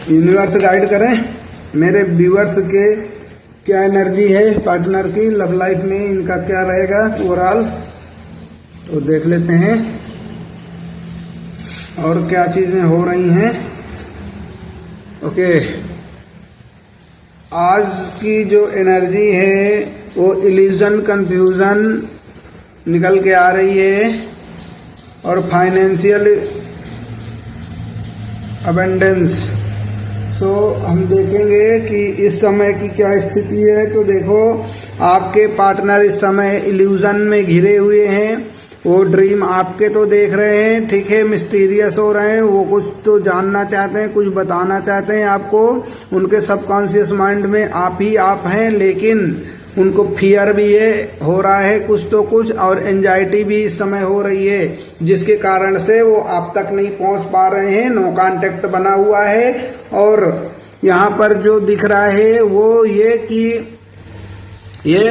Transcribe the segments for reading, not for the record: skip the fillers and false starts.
Universe guide करें मेरे viewers के क्या एनर्जी है पार्टनर की लव लाइफ में, इनका क्या रहेगा ओवरऑल, तो देख लेते हैं और क्या चीजें हो रही हैं। ओके, आज की जो एनर्जी है वो इल्यूजन, कंफ्यूजन निकल के आ रही है और फाइनेंशियल अबंडेंस। सो हम देखेंगे कि इस समय की क्या स्थिति है। तो देखो, आपके पार्टनर इस समय इल्यूजन में घिरे हुए हैं। वो ड्रीम आपके तो देख रहे हैं, ठीक है, मिस्टीरियस हो रहे हैं, वो कुछ तो जानना चाहते हैं, कुछ बताना चाहते हैं आपको। उनके सबकॉन्शियस माइंड में आप ही आप हैं, लेकिन उनको फियर भी हो रहा है कुछ तो कुछ, और एंजाइटी भी इस समय हो रही है, जिसके कारण से वो आप तक नहीं पहुंच पा रहे हैं। नो कांटेक्ट बना हुआ है। और यहाँ पर जो दिख रहा है वो ये कि ये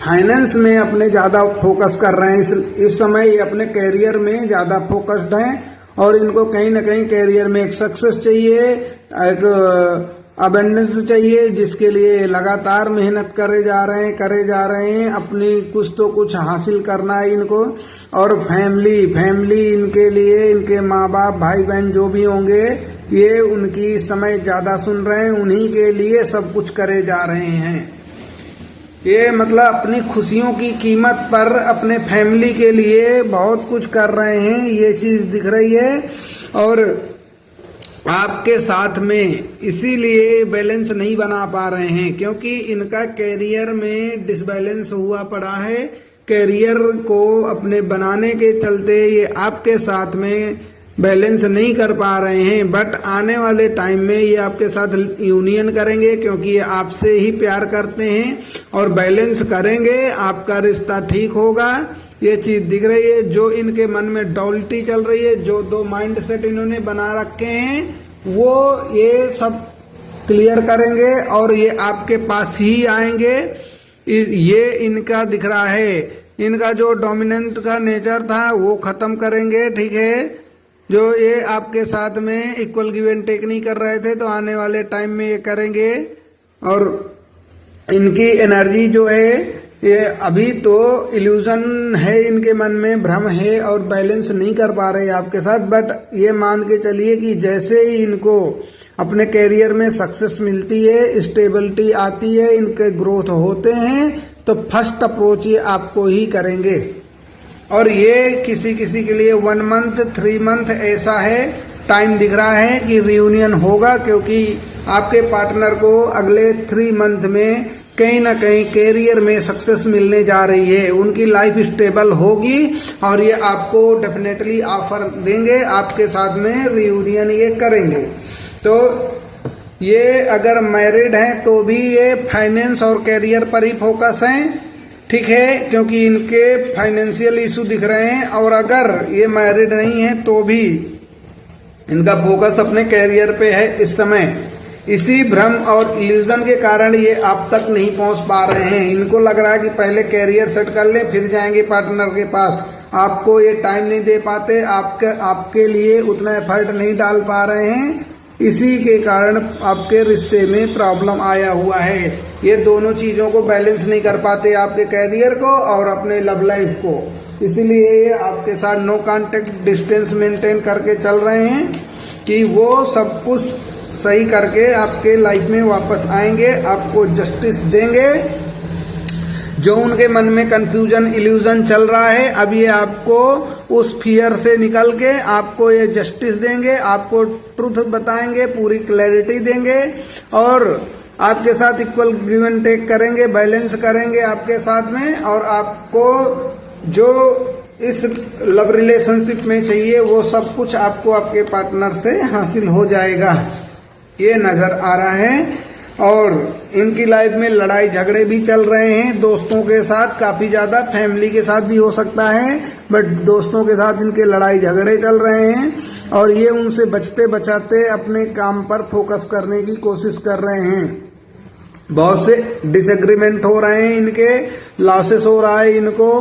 फाइनेंस में अपने ज्यादा फोकस कर रहे हैं। इस समय ये अपने कैरियर में ज्यादा फोकस्ड हैं और इनको कहीं ना कहीं कैरियर में एक सक्सेस चाहिए, एक अबेंडेंस चाहिए, जिसके लिए लगातार मेहनत करे जा रहे हैं। अपनी कुछ तो कुछ हासिल करना है इनको। और फैमिली इनके लिए, इनके माँ बाप, भाई बहन जो भी होंगे, ये उनकी समय ज्यादा सुन रहे हैं, उन्हीं के लिए सब कुछ करे जा रहे हैं। ये मतलब अपनी खुशियों की कीमत पर अपने फैमिली के लिए बहुत कुछ कर रहे हैं, ये चीज दिख रही है। और आपके साथ में इसीलिए बैलेंस नहीं बना पा रहे हैं, क्योंकि इनका कैरियर में डिसबैलेंस हुआ पड़ा है। कैरियर को अपने बनाने के चलते ये आपके साथ में बैलेंस नहीं कर पा रहे हैं। बट आने वाले टाइम में ये आपके साथ यूनियन करेंगे, क्योंकि ये आपसे ही प्यार करते हैं और बैलेंस करेंगे, आपका रिश्ता ठीक होगा। ये चीज दिख रही है। जो इनके मन में डॉल्टी चल रही है, जो दो माइंड सेट इन्होंने बना रखे हैं, वो ये सब क्लियर करेंगे और ये आपके पास ही आएंगे। ये इनका दिख रहा है। इनका जो डोमिनेंट का नेचर था वो खत्म करेंगे, ठीक है। जो ये आपके साथ में इक्वल गिव एंड टेक नहीं कर रहे थे, तो आने वाले टाइम में ये करेंगे। और इनकी एनर्जी जो है, ये अभी तो इल्यूजन है, इनके मन में भ्रम है और बैलेंस नहीं कर पा रहे आपके साथ। बट ये मान के चलिए कि जैसे ही इनको अपने कैरियर में सक्सेस मिलती है, स्टेबिलिटी आती है, इनके ग्रोथ होते हैं, तो फर्स्ट अप्रोच ये आपको ही करेंगे। और ये किसी किसी के लिए 1 मंथ 3 मंथ ऐसा है, टाइम दिख रहा है कि रियूनियन होगा, क्योंकि आपके पार्टनर को अगले 3 मंथ में कहीं ना कहीं कैरियर में सक्सेस मिलने जा रही है। उनकी लाइफ स्टेबल होगी और ये आपको डेफिनेटली ऑफर देंगे, आपके साथ में रियूनियन ये करेंगे। तो ये अगर मैरिड हैं तो भी ये फाइनेंस और कैरियर पर ही फोकस हैं, ठीक है, क्योंकि इनके फाइनेंशियल इशू दिख रहे हैं। और अगर ये मैरिड नहीं है तो भी इनका फोकस अपने कैरियर पे है इस समय। इसी भ्रम और इल्यूजन के कारण ये आप तक नहीं पहुंच पा रहे हैं। इनको लग रहा है कि पहले कैरियर सेट कर ले, फिर जाएंगे पार्टनर के पास। आपको ये टाइम नहीं दे पाते, आपके लिए उतना एफर्ट नहीं डाल पा रहे हैं। इसी के कारण आपके रिश्ते में प्रॉब्लम आया हुआ है। ये दोनों चीजों को बैलेंस नहीं कर पाते, आपके कैरियर को और अपने लव लाइफ को। इसीलिए ये आपके साथ नो कांटेक्ट, डिस्टेंस मेंटेन करके चल रहे हैं कि वो सब कुछ सही करके आपके लाइफ में वापस आएंगे, आपको जस्टिस देंगे। जो उनके मन में कंफ्यूजन, इल्यूजन चल रहा है, अब ये आपको उस फियर से निकल के आपको ये जस्टिस देंगे, आपको ट्रुथ बताएंगे, पूरी क्लैरिटी देंगे और आपके साथ इक्वल गिव एंड टेक करेंगे, बैलेंस करेंगे आपके साथ में। और आपको जो इस लव रिलेशनशिप में चाहिए वो सब कुछ आपको आपके पार्टनर से हासिल हो जाएगा, ये नजर आ रहा है। और इनकी लाइफ में लड़ाई झगड़े भी चल रहे हैं दोस्तों के साथ, काफी ज्यादा। फैमिली के साथ भी हो सकता है, बट दोस्तों के साथ इनके लड़ाई झगड़े चल रहे हैं और ये उनसे बचते बचाते अपने काम पर फोकस करने की कोशिश कर रहे हैं। बहुत से डिसएग्रीमेंट हो रहे हैं, इनके लॉसेस हो रहा है इनको,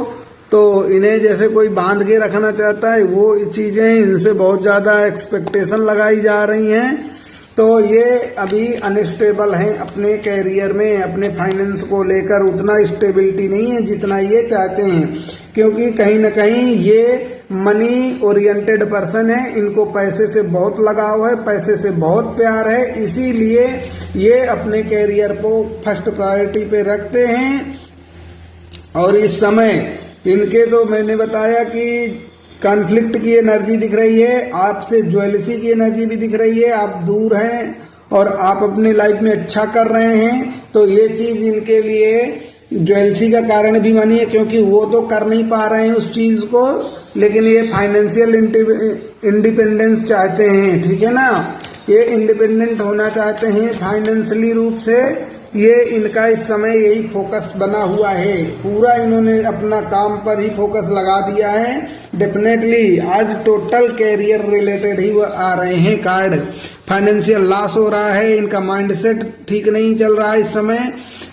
तो इन्हें जैसे कोई बांध के रखना चाहता है, वो चीजें इनसे बहुत ज्यादा एक्सपेक्टेशन लगाई जा रही हैं। तो ये अभी अनस्टेबल हैं अपने कैरियर में, अपने फाइनेंस को लेकर उतना स्टेबिलिटी नहीं है जितना ये चाहते हैं, क्योंकि कहीं ना कहीं ये मनी ओरिएंटेड पर्सन है, इनको पैसे से बहुत लगाव है, पैसे से बहुत प्यार है, इसीलिए ये अपने कैरियर को फर्स्ट प्रायोरिटी पे रखते हैं। और इस समय इनके तो मैंने बताया कि कॉन्फ्लिक्ट की एनर्जी दिख रही है, आपसे ज्वेलसी की एनर्जी भी दिख रही है, आप दूर हैं और आप अपने लाइफ में अच्छा कर रहे हैं, तो ये चीज इनके लिए ज्वेलसी का कारण भी मानिए, क्योंकि वो तो कर नहीं पा रहे हैं उस चीज को, लेकिन ये फाइनेंशियल इंडिपेंडेंस चाहते हैं, ठीक है ना, ये इंडिपेंडेंट होना चाहते हैं फाइनेंशियली रूप से। ये इनका इस समय यही फोकस बना हुआ है, पूरा इन्होंने अपना काम पर ही फोकस लगा दिया है। डेफिनेटली आज टोटल कैरियर रिलेटेड ही वो आ रहे हैं कार्ड। फाइनेंशियल लॉस हो रहा है, इनका माइंडसेट ठीक नहीं चल रहा है इस समय,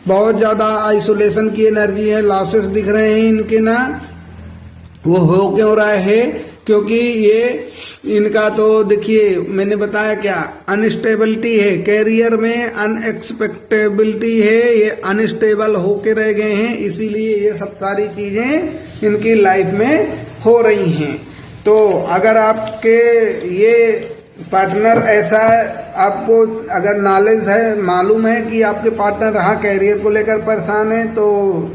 बहुत ज्यादा आइसोलेशन की एनर्जी है, लॉसेस दिख रहे हैं इनके ना। वो हो क्यों रहा है, क्योंकि ये इनका तो देखिए मैंने बताया क्या अनस्टेबिलिटी है, कैरियर में अनएक्सपेक्टेबिलिटी है, ये अनस्टेबल होके रह गए हैं, इसीलिए ये सब सारी चीजें इनकी लाइफ में हो रही हैं। तो अगर आपके ये पार्टनर ऐसा आपको अगर नॉलेज है, मालूम है कि आपके पार्टनर हाँ कैरियर को लेकर परेशान है, तो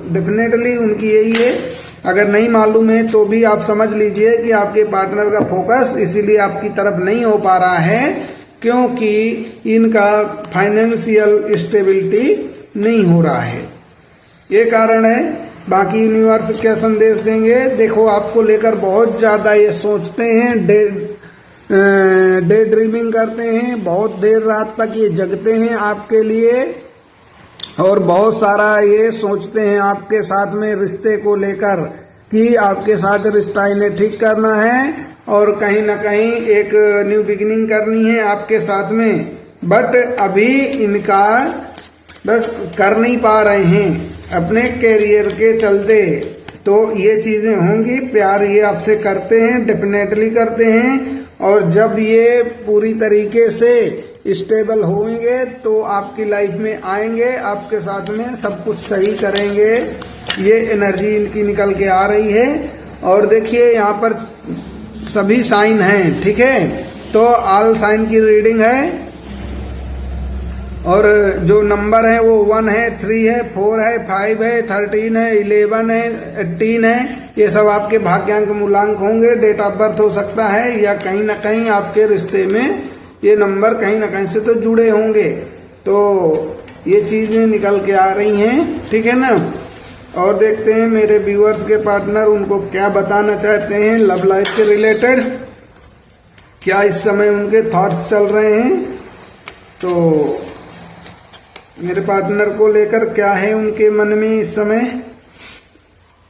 डेफिनेटली उनकी यही है। अगर नहीं मालूम है तो भी आप समझ लीजिए कि आपके पार्टनर का फोकस इसीलिए आपकी तरफ नहीं हो पा रहा है क्योंकि इनका फाइनेंशियल स्टेबिलिटी नहीं हो रहा है, ये कारण है। बाकी यूनिवर्स क्या संदेश देंगे, देखो आपको लेकर बहुत ज्यादा ये सोचते हैं, डे ड्रीमिंग करते हैं, बहुत देर रात तक ये जगते हैं आपके लिए और बहुत सारा ये सोचते हैं आपके साथ में रिश्ते को लेकर कि आपके साथ रिश्ता इन्हें ठीक करना है और कहीं ना कहीं एक न्यू बिगिनिंग करनी है आपके साथ में, बट अभी इनका बस कर नहीं पा रहे हैं अपने कैरियर के चलते। तो ये चीजें होंगी, प्यार ये आपसे करते हैं, डेफिनेटली करते हैं, और जब ये पूरी तरीके से स्टेबल होंगे तो आपकी लाइफ में आएंगे, आपके साथ में सब कुछ सही करेंगे, ये एनर्जी इनकी निकल के आ रही है। और देखिए यहाँ पर सभी साइन हैं, ठीक है, तो ऑल साइन की रीडिंग है और जो नंबर है वो 1 है, 3 है, 4 है, 5 है, 13 है, 11 है, 18 है, ये सब आपके भाग्यांक मूलांक होंगे। डेट ऑफ बर्थ हो सकता है या कहीं ना कहीं आपके रिश्ते में ये नंबर कहीं ना कहीं से तो जुड़े होंगे, तो ये चीजें निकल के आ रही हैं, ठीक है ना। और देखते हैं मेरे व्यूअर्स के पार्टनर उनको क्या बताना चाहते हैं लव लाइफ के रिलेटेड, क्या इस समय उनके थॉट्स चल रहे हैं, तो मेरे पार्टनर को लेकर क्या है उनके मन में इस समय,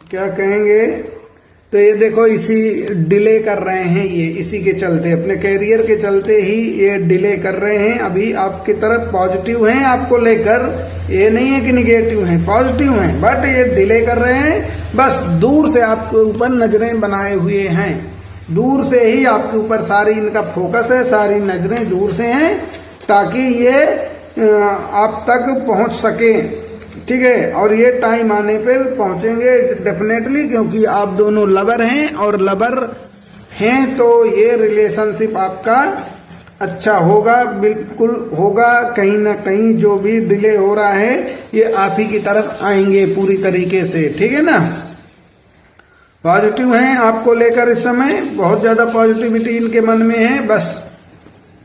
क्या कहेंगे। तो ये देखो इसी डिले कर रहे हैं, ये इसी के चलते अपने कैरियर के चलते ही ये डिले कर रहे हैं। अभी आपकी तरफ पॉजिटिव हैं आपको लेकर, ये नहीं है कि निगेटिव हैं, पॉजिटिव हैं, बट ये डिले कर रहे हैं, बस दूर से आपके ऊपर नजरें बनाए हुए हैं, दूर से ही आपके ऊपर सारी इनका फोकस है, सारी नजरें दूर से हैं ताकि ये आप तक पहुंच सके, ठीक है। और ये टाइम आने पर पहुंचेंगे डेफिनेटली, क्योंकि आप दोनों लवर हैं और लवर हैं तो ये रिलेशनशिप आपका अच्छा होगा, बिल्कुल होगा। कहीं ना कहीं जो भी डिले हो रहा है ये आप ही की तरफ आएंगे पूरी तरीके से, ठीक है ना। पॉजिटिव हैं आपको लेकर इस समय, बहुत ज्यादा पॉजिटिविटी इनके मन में है, बस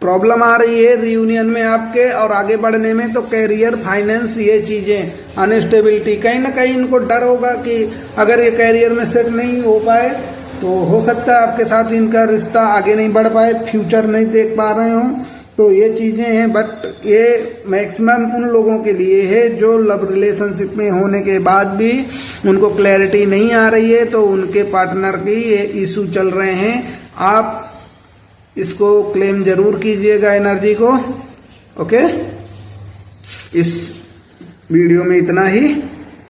प्रॉब्लम आ रही है रियूनियन में आपके और आगे बढ़ने में। तो कैरियर, फाइनेंस, ये चीजें, अनस्टेबिलिटी, कहीं ना कहीं इनको डर होगा कि अगर ये कैरियर में सेट नहीं हो पाए तो हो सकता है आपके साथ इनका रिश्ता आगे नहीं बढ़ पाए, फ्यूचर नहीं देख पा रहे हो, तो ये चीजें हैं। बट ये मैक्सिमम उन लोगों के लिए है जो लव रिलेशनशिप में होने के बाद भी उनको क्लैरिटी नहीं आ रही है, तो उनके पार्टनर की ये इशू चल रहे हैं। आप इसको क्लेम जरूर कीजिएगा एनर्जी को, ओके। इस वीडियो में इतना ही।